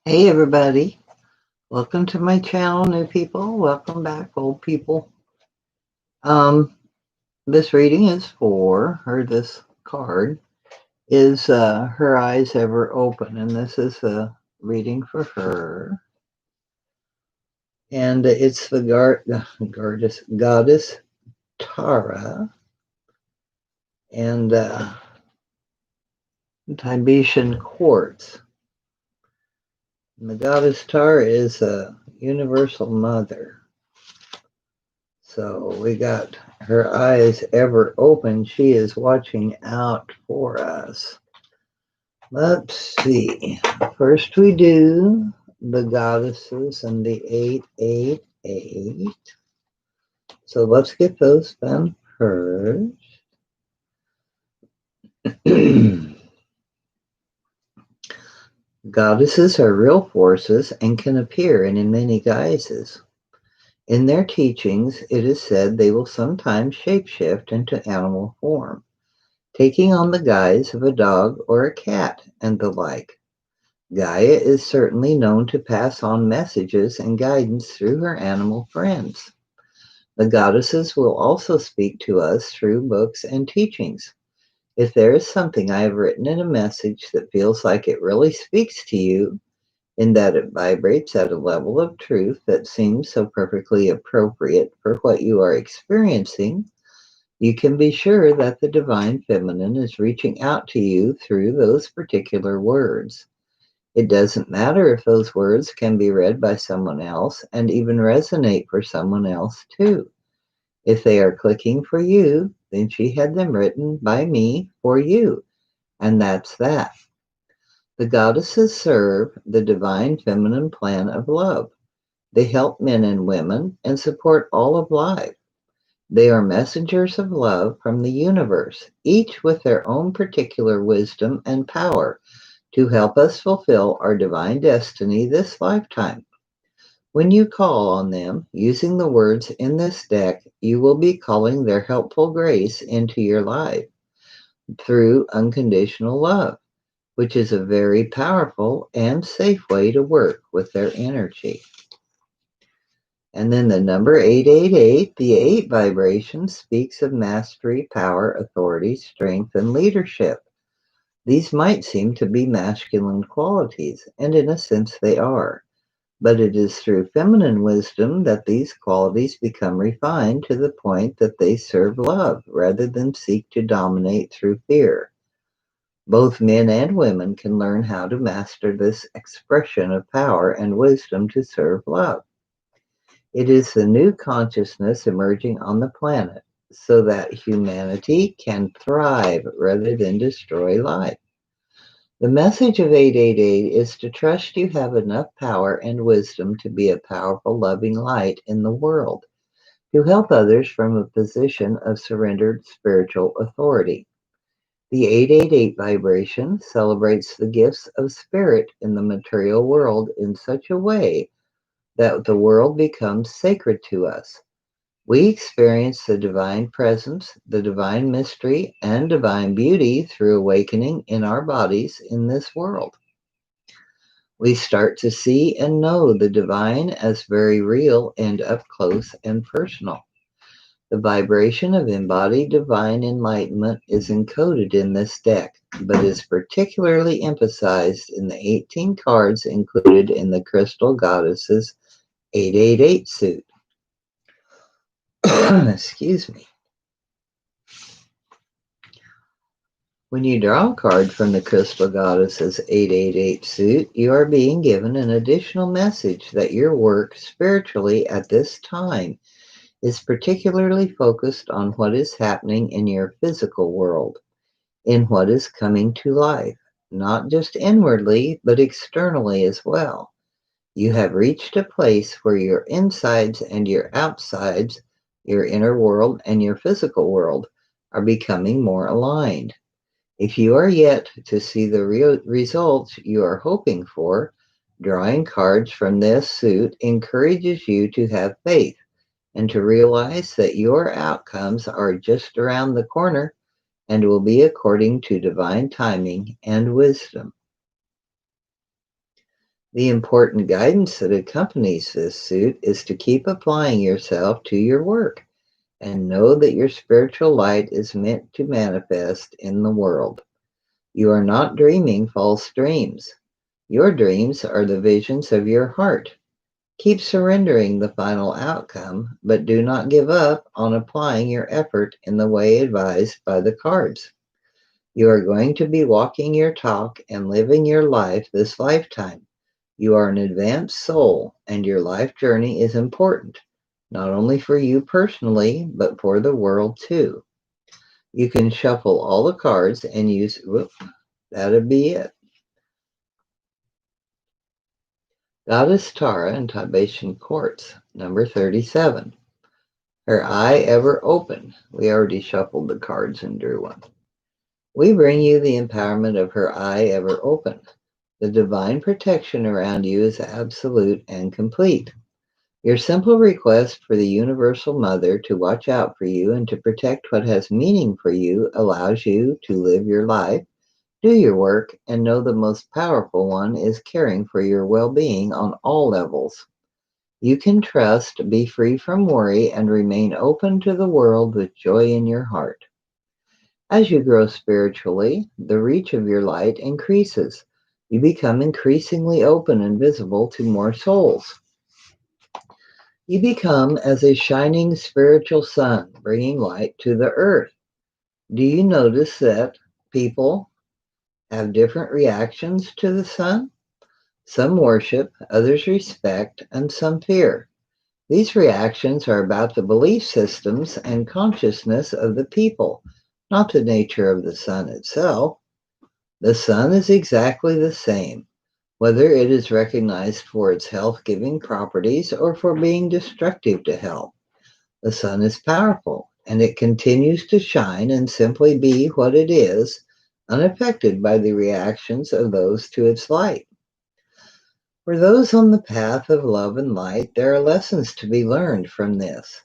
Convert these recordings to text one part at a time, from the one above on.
Hey everybody, welcome to my channel, new people. Welcome back, old people. Um, this reading is for her. This card is Her Eyes Ever Open, and this is a reading for her. And it's the goddess Tara and Tibetan quartz. And the goddess Tara is a universal mother. So we got her eyes ever open. She is watching out for us. Let's see. First we do the goddesses and the 888. So let's get those done first. Goddesses are real forces and can appear in many guises. In their teachings, it is said they will sometimes shapeshift into animal form, taking on the guise of a dog or a cat and the like. Gaia is certainly known to pass on messages and guidance through her animal friends. The goddesses will also speak to us through books and teachings. If there is something I have written in a message that feels like it really speaks to you, in that it vibrates at a level of truth that seems so perfectly appropriate for what you are experiencing, you can be sure that the divine feminine is reaching out to you through those particular words. It doesn't matter if those words can be read by someone else and even resonate for someone else too. If they are clicking for you, then she had them written by me for you, and that's that. The goddesses serve the divine feminine plan of love. They help men and women and support all of life. They are messengers of love from the universe, each with their own particular wisdom and power to help us fulfill our divine destiny this lifetime. When you call on them using the words in this deck, you will be calling their helpful grace into your life through unconditional love, which is a very powerful and safe way to work with their energy. And then the number 888, the 8 vibration, speaks of mastery, power, authority, strength, and leadership. These might seem to be masculine qualities, and in a sense they are. But it is through feminine wisdom that these qualities become refined to the point that they serve love rather than seek to dominate through fear. Both men and women can learn how to master this expression of power and wisdom to serve love. It is the new consciousness emerging on the planet so that humanity can thrive rather than destroy life. The message of 888 is to trust you have enough power and wisdom to be a powerful, loving light in the world, to help others from a position of surrendered spiritual authority. The 888 vibration celebrates the gifts of spirit in the material world in such a way that the world becomes sacred to us. We experience the divine presence, the divine mystery, and divine beauty through awakening in our bodies in this world. We start to see and know the divine as very real and up close and personal. The vibration of embodied divine enlightenment is encoded in this deck, but is particularly emphasized in the 18 cards included in the Crystal Goddesses 888 suit. Excuse me. When you draw a card from the Crystal Goddesses 888 suit, you are being given an additional message that your work spiritually at this time is particularly focused on what is happening in your physical world, in what is coming to life, not just inwardly, but externally as well. You have reached a place where your insides and your outsides, your inner world and your physical world, are becoming more aligned. If you are yet to see the real results you are hoping for, drawing cards from this suit encourages you to have faith and to realize that your outcomes are just around the corner and will be according to divine timing and wisdom. The important guidance that accompanies this suit is to keep applying yourself to your work and know that your spiritual light is meant to manifest in the world. You are not dreaming false dreams. Your dreams are the visions of your heart. Keep surrendering the final outcome, but do not give up on applying your effort in the way advised by the cards. You are going to be walking your talk and living your life this lifetime. You are an advanced soul, and your life journey is important, not only for you personally, but for the world too. You can shuffle all the cards and use, whoop, that'd be it. Goddess Tara in Tibetan Quartz, number 37. Her eye ever open. We already shuffled the cards and drew one. We bring you the empowerment of her eye ever open. The divine protection around you is absolute and complete. Your simple request for the Universal Mother to watch out for you and to protect what has meaning for you allows you to live your life, do your work, and know the most powerful one is caring for your well being on all levels. You can trust, be free from worry, and remain open to the world with joy in your heart. As you grow spiritually, the reach of your light increases. You become increasingly open and visible to more souls. You become as a shining spiritual sun, bringing light to the earth. Do you notice that people have different reactions to the sun? Some worship, others respect, and some fear. These reactions are about the belief systems and consciousness of the people, not the nature of the sun itself. The sun is exactly the same, whether it is recognized for its health giving properties or for being destructive to health. The sun is powerful, and it continues to shine and simply be what it is, unaffected by the reactions of those to its light. For those on the path of love and light, there are lessons to be learned from this.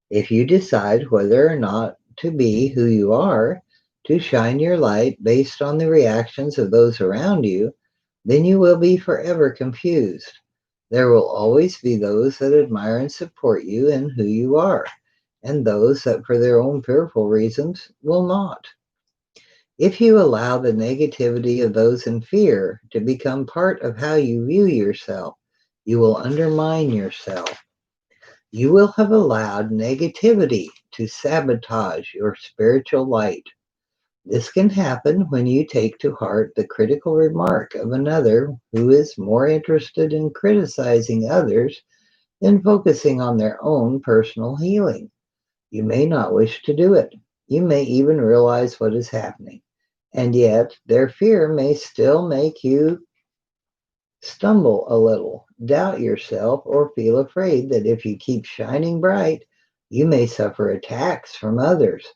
If you decide whether or not to be who you are, to shine your light based on the reactions of those around you, then you will be forever confused. There will always be those that admire and support you and who you are, and those that, for their own fearful reasons, will not. If you allow the negativity of those in fear to become part of how you view yourself, you will undermine yourself. You will have allowed negativity to sabotage your spiritual light. This can happen when you take to heart the critical remark of another who is more interested in criticizing others than focusing on their own personal healing. You may not wish to do it. You may even realize what is happening. And yet, their fear may still make you stumble a little, doubt yourself, or feel afraid that if you keep shining bright, you may suffer attacks from others.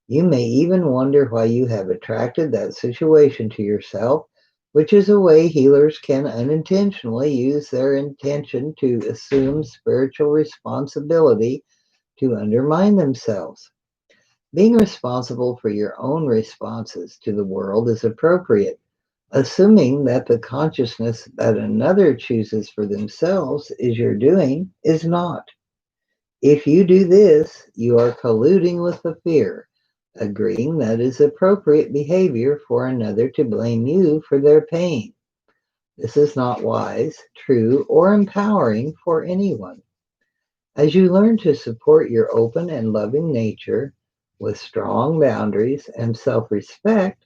You may even wonder why you have attracted that situation to yourself, which is a way healers can unintentionally use their intention to assume spiritual responsibility to undermine themselves. Being responsible for your own responses to the world is appropriate, assuming that the consciousness that another chooses for themselves is your doing is not. If you do this, you are colluding with the fear, agreeing that is appropriate behavior for another to blame you for their pain. This is not wise, true, or empowering for anyone. As you learn to support your open and loving nature with strong boundaries and self respect,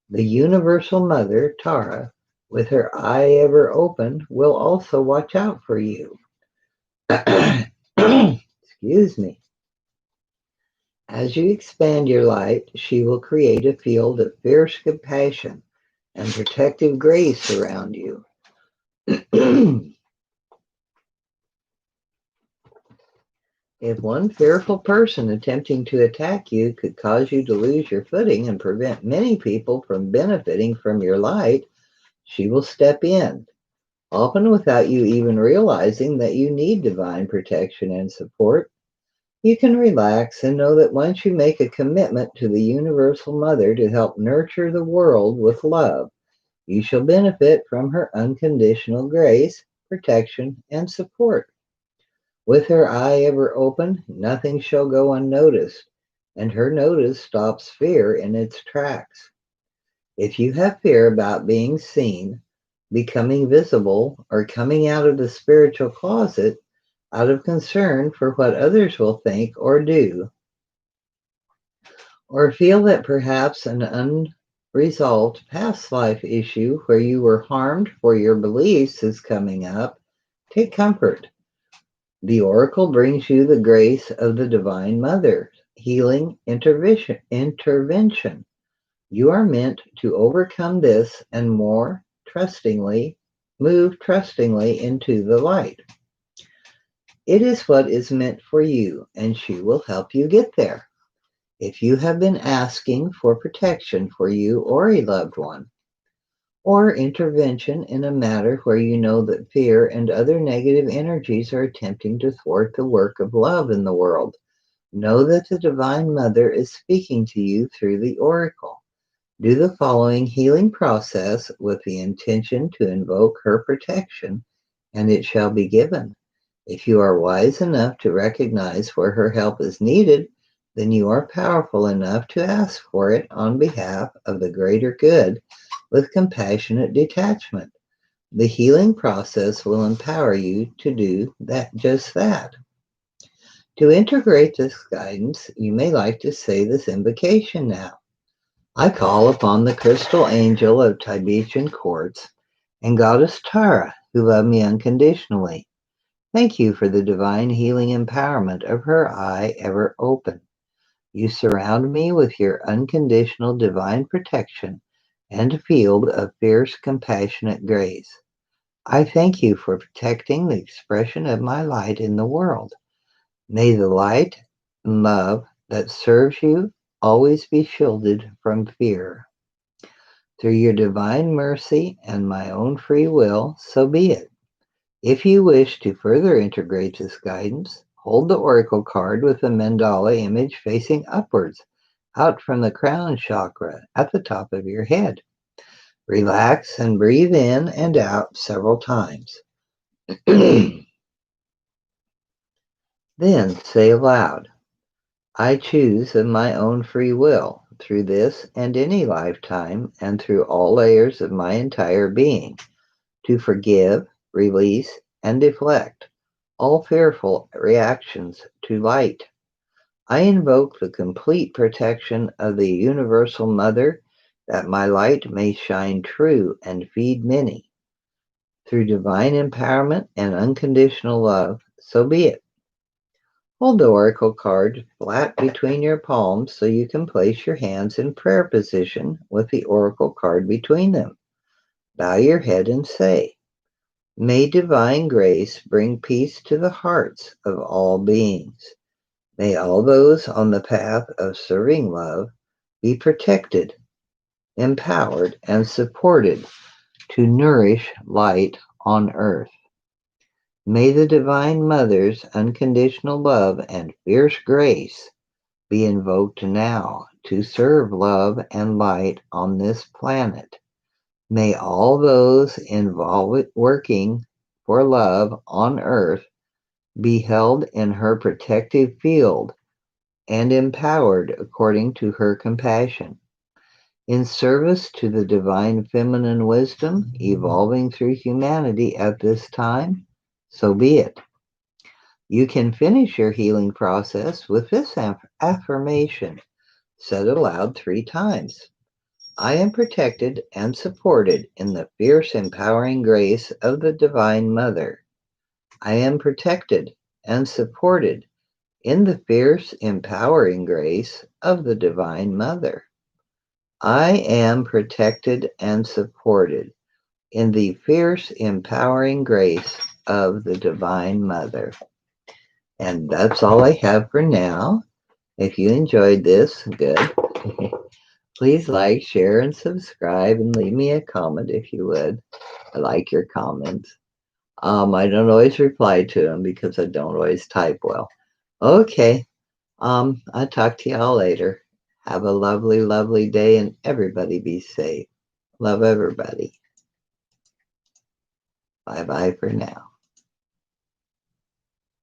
the Universal Mother, Tara, with her eye ever open, will also watch out for you. Excuse me. As you expand your light, she will create a field of fierce compassion and protective grace around you. If one fearful person attempting to attack you could cause you to lose your footing and prevent many people from benefiting from your light, she will step in, often without you even realizing that you need divine protection and support. You can relax and know that once you make a commitment to the Universal Mother to help nurture the world with love, You shall benefit from her unconditional grace, protection, and support. With her eye ever open, nothing shall go unnoticed, and her notice stops fear in its tracks. If you have fear about being seen, becoming visible, or coming out of the spiritual closet out of concern for what others will think or do, or feel that perhaps an unresolved past life issue where you were harmed for your beliefs is coming up, take comfort. The oracle brings you the grace of the Divine Mother, healing intervention. You are meant to overcome this and more trustingly, move trustingly into the light. It is what is meant for you, and she will help you get there. If you have been asking for protection for you or a loved one, or intervention in a matter where you know that fear and other negative energies are attempting to thwart the work of love in the world, know that the Divine Mother is speaking to you through the oracle. Do the following healing process with the intention to invoke her protection, and it shall be given. If you are wise enough to recognize where her help is needed, then you are powerful enough to ask for it on behalf of the greater good with compassionate detachment. The healing process will empower you to do just that. To integrate this guidance, you may like to say this invocation now. I call upon the crystal angel of Tibetan quartz and goddess Tara, who love me unconditionally. Thank you for the divine healing empowerment of her eye ever open. You surround me with your unconditional divine protection and field of fierce, compassionate grace. I thank you for protecting the expression of my light in the world. May the light and love that serves you always be shielded from fear. Through your divine mercy and my own free will, so be it. If you wish to further integrate this guidance, hold the oracle card with the mandala image facing upwards, out from the crown chakra at the top of your head. Relax and breathe in and out several times. Then say aloud, I choose of my own free will, through this and any lifetime, and through all layers of my entire being, to forgive, release, and deflect all fearful reactions to light. I invoke the complete protection of the Universal Mother that my light may shine true and feed many. Through divine empowerment and unconditional love, so be it. Hold the oracle card flat between your palms so you can place your hands in prayer position with the oracle card between them. Bow your head and say, May divine grace bring peace to the hearts of all beings. May all those on the path of serving love be protected, empowered, and supported to nourish light on earth. May the Divine Mother's unconditional love and fierce grace be invoked now to serve love and light on this planet. May all those involved working for love on earth be held in her protective field and empowered according to her compassion. In service to the divine feminine wisdom evolving through humanity at this time, so be it. You can finish your healing process with this affirmation, said aloud 3 times. I am protected and supported in the fierce empowering grace of the Divine Mother. I am protected and supported in the fierce empowering grace of the Divine Mother. I am protected and supported in the fierce empowering grace of the Divine Mother. And that's all I have for now. If you enjoyed this, good. Please like, share, and subscribe, and leave me a comment if you would. I like your comments. I don't always reply to them because I don't always type well. Okay. I'll talk to y'all later. Have a lovely, lovely day, and everybody be safe. Love everybody. Bye bye for now.